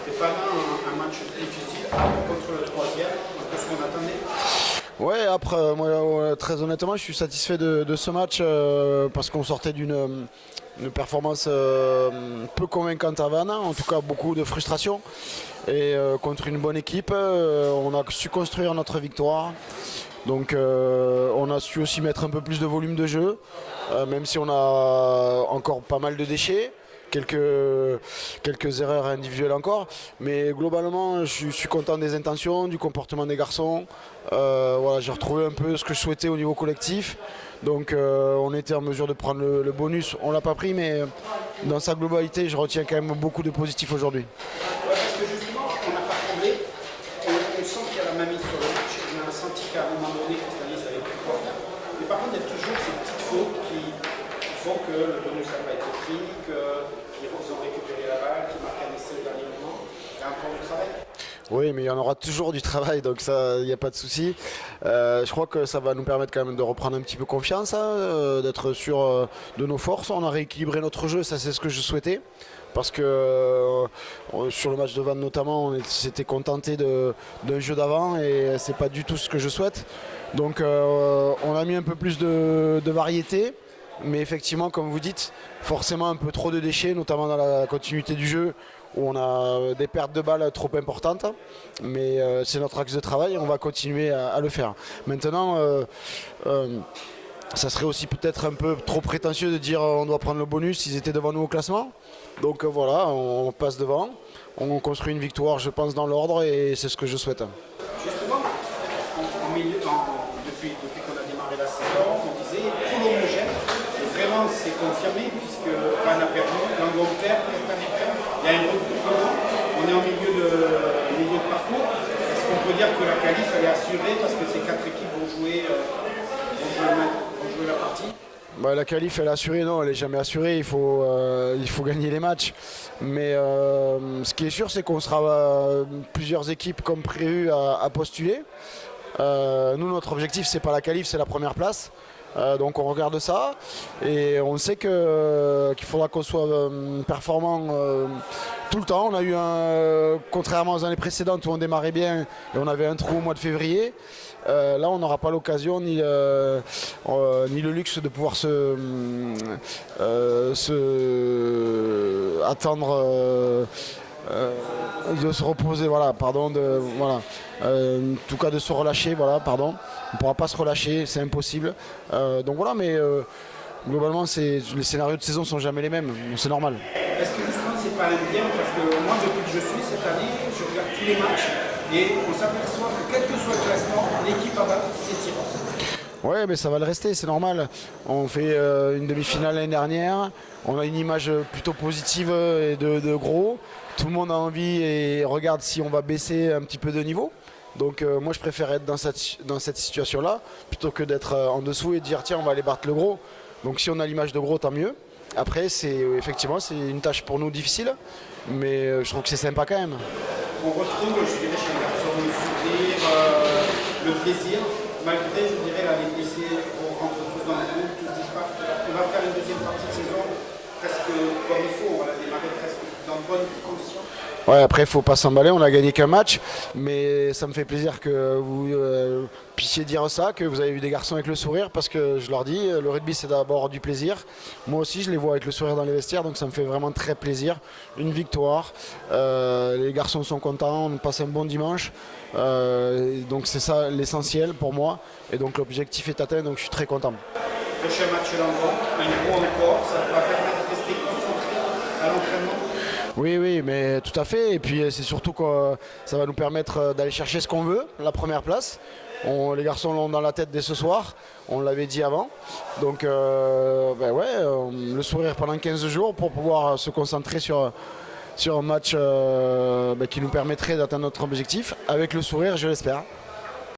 C'était pas un match difficile contre le troisième, un peu ce qu'on attendait. Ouais, après, moi, très honnêtement, je suis satisfait de ce match parce qu'on sortait d'une performance peu convaincante à Vannes, en tout cas beaucoup de frustration. Et contre une bonne équipe, on a su construire notre victoire. Donc on a su aussi mettre un peu plus de volume de jeu, même si on a encore pas mal de déchets. Quelques erreurs individuelles encore, mais globalement je suis content des intentions, du comportement des garçons. Voilà, j'ai retrouvé un peu ce que je souhaitais au niveau collectif, donc on était en mesure de prendre le bonus. On l'a pas pris, mais dans sa globalité je retiens quand même beaucoup de positifs aujourd'hui. Ouais, parce que justement, on n'a pas tremblé, on sent qu'il y a la mainmise sur le match. On a senti qu'à un moment donné, Costanis avait plus quoi faire. Mais par contre, il y a toujours ces petites fautes qui font que le bonus n'a pas été pris, qu'ils ont récupéré la balle, qu'ils marquent un essai au dernier moment. Il y a encore du travail. Oui, mais il y en aura toujours du travail, donc ça, il n'y a pas de souci. Je crois que ça va nous permettre quand même de reprendre un petit peu confiance, hein, d'être sûr de nos forces. On a rééquilibré notre jeu, ça c'est ce que je souhaitais. Parce que sur le match de Vannes notamment, on s'était contenté d'un jeu d'avant et c'est pas du tout ce que je souhaite. Donc on a mis un peu plus de variété. Mais effectivement, comme vous dites, forcément un peu trop de déchets, notamment dans la continuité du jeu, où on a des pertes de balles trop importantes. Mais c'est notre axe de travail, on va continuer à le faire. Maintenant, ça serait aussi peut-être un peu trop prétentieux de dire on doit prendre le bonus, ils étaient devant nous au classement. Donc voilà, on passe devant, on construit une victoire, je pense, dans l'ordre, et c'est ce que je souhaite. Justement, depuis qu'on a démarré la saison, on disait trop homogène. Et vraiment, c'est confirmé, puisque Vannes a perdu, l'Angleterre, Castanet perd. Il y a un regroupement, on est en milieu de parcours. Est-ce qu'on peut dire que la qualif elle est assurée parce que ces quatre équipes vont jouer la partie? Bah, la qualif elle est assurée, non, elle n'est jamais assurée, il faut gagner les matchs. Mais ce qui est sûr, c'est qu'on sera plusieurs équipes comme prévu à postuler. Nous, notre objectif, c'est pas la qualif, c'est la première place. Donc on regarde ça et on sait qu'il faudra qu'on soit performant tout le temps. On a eu contrairement aux années précédentes où on démarrait bien et on avait un trou au mois de février. Là, on n'aura pas l'occasion ni le luxe de pouvoir attendre de se reposer, voilà, pardon, en tout cas de se relâcher, voilà, pardon. On ne pourra pas se relâcher, c'est impossible. Donc voilà, mais globalement, les scénarios de saison sont jamais les mêmes, c'est normal. Est-ce que justement, c'est pas un bien? Parce que moi, depuis que je suis cette année, je regarde tous les matchs et on s'aperçoit que quel que soit le classement, l'équipe à battre, c'est Tyrosse. Ouais, mais ça va le rester, c'est normal. On fait une demi-finale l'année dernière. On a une image plutôt positive et de gros. Tout le monde a envie et regarde si on va baisser un petit peu de niveau. Donc moi je préfère être dans cette situation-là plutôt que d'être en dessous et dire tiens on va aller battre le gros. Donc si on a l'image de gros, tant mieux. Après effectivement c'est une tâche pour nous difficile, mais je trouve que c'est sympa quand même. On retrouve, je dirais, chez les garçons le sourire, le plaisir, malgré, je dirais, les blessés rentrent tous dans le groupe, tous dispartent. On va faire une deuxième partie de saison presque comme il faut, on va la démarrer presque dans de bonnes conditions. Ouais, après il faut pas s'emballer, on a gagné qu'un match, mais ça me fait plaisir que vous puissiez dire ça, que vous avez vu des garçons avec le sourire, parce que je leur dis, le rugby c'est d'abord du plaisir. Moi aussi je les vois avec le sourire dans les vestiaires, donc ça me fait vraiment très plaisir. Une victoire, les garçons sont contents, on passe un bon dimanche, donc c'est ça l'essentiel pour moi, et donc l'objectif est atteint, donc je suis très content. Prochain match l'endroit, un gros encore, ça va permettre de rester concentré à l'entraînement. Oui, mais tout à fait. Et puis c'est surtout que ça va nous permettre d'aller chercher ce qu'on veut, la première place. Les garçons l'ont dans la tête dès ce soir, on l'avait dit avant. Donc le sourire pendant 15 jours pour pouvoir se concentrer sur un match qui nous permettrait d'atteindre notre objectif. Avec le sourire, je l'espère.